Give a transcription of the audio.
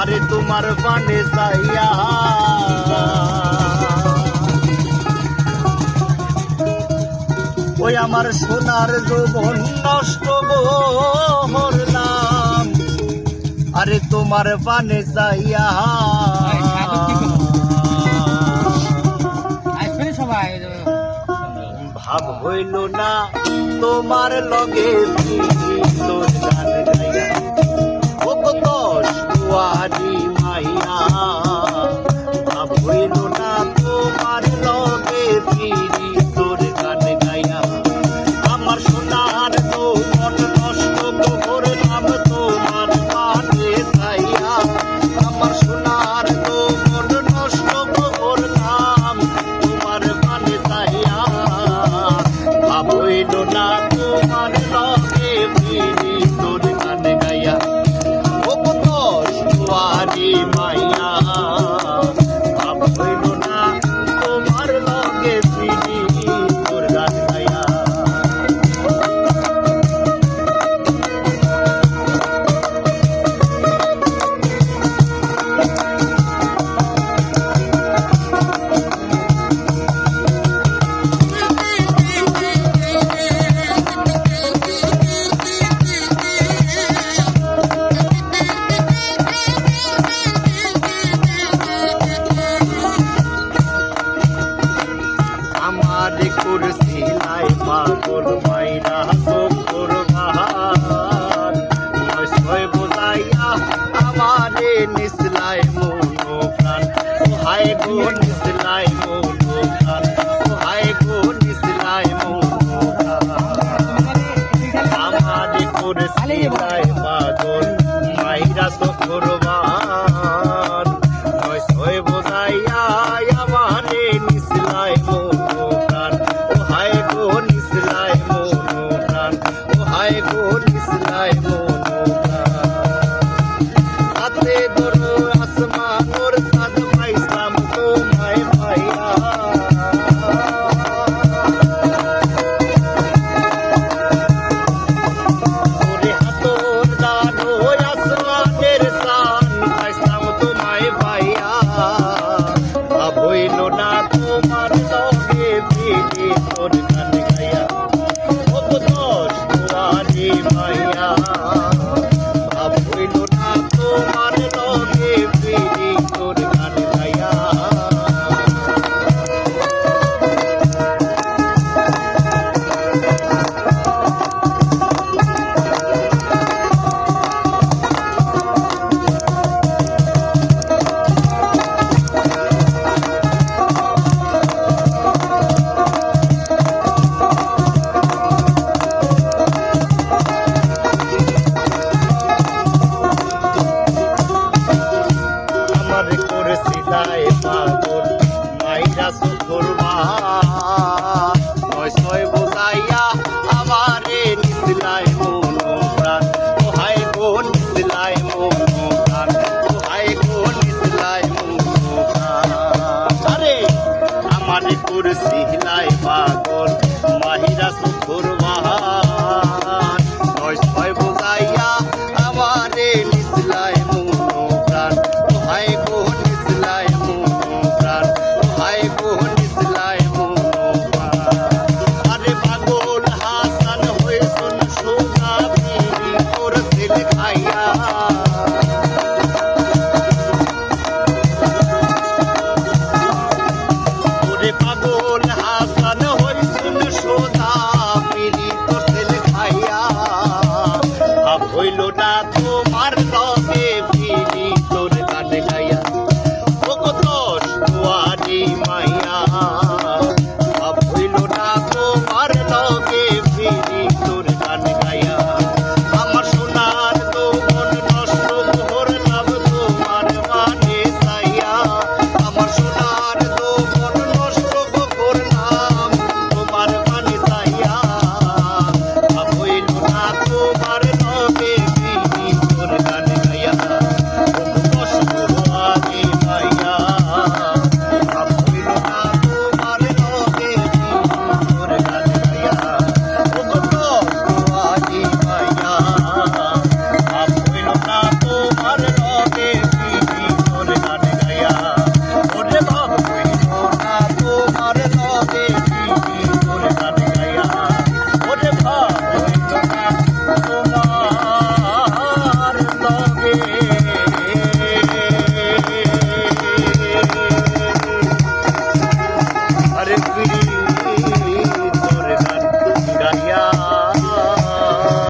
আরে তোমার পানে চাইয়া ওই আমার সোনার যৌবন নষ্ট করলাম আরে তোমার পানে চাইয়া ভাব হইল না তোমার লগে গান গাইয়া ও কত সুয়ারি মাইয়া ভাব হইল না তোমার লগে ফিরি তোর গান গাইয়া আমার সোনার যৌবন নষ্ট করলাম তোমার পানে চাইয়া আমার সোনার যৌবন নষ্ট করলাম তোমার পানে চাইয়া ভাব হইল না তোমার লগে ফিরি তোর গান গাইয়া ও কত সুয়ারি মাইয়া ভাব হইল না তোমার লগে ফিরি তোর গান গাইয়া আমারে করছিলাই পাগল মাইরা তোর বাহার ছয় বোঝাইয়া আমারে নিসলাই মনো প্রাণ ও হায় গো নিসলাই মনো প্রাণ ও হায় গো নিসলাই মনো প্রাণ আমারে করছিলাই পাগল মাইরা তোর বাহার ছয় বোঝাইয়া আমারে নিসলাই মনো প্রাণ ও হায় গো নিসলাই মনো প্রাণ ও হায় গো নিসলাই মনো প্রাণ হাতে ধরো লাগে